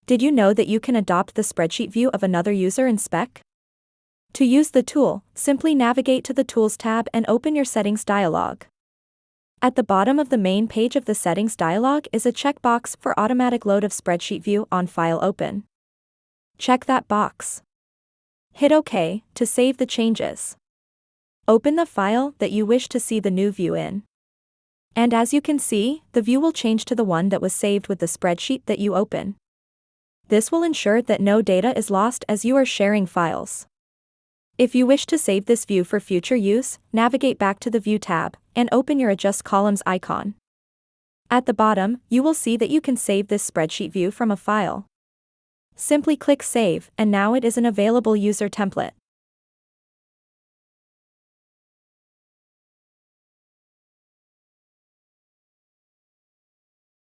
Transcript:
Did you know that you can adopt the spreadsheet view of another user in Spec? To use the tool, simply navigate to the Tools tab and open your Settings dialog. At the bottom of the main page of the Settings dialog is a checkbox for automatic load of Spreadsheet View on File Open. Check that box. Hit OK to save the changes. Open the file that you wish to see the new view in. And as you can see, the view will change to the one that was saved with the spreadsheet that you open. This will ensure that no data is lost as you are sharing files. If you wish to save this view for future use, navigate back to the View tab and open your Adjust Columns icon. At the bottom, you will see that you can save this spreadsheet view from a file. Simply click Save, and now it is an available user template.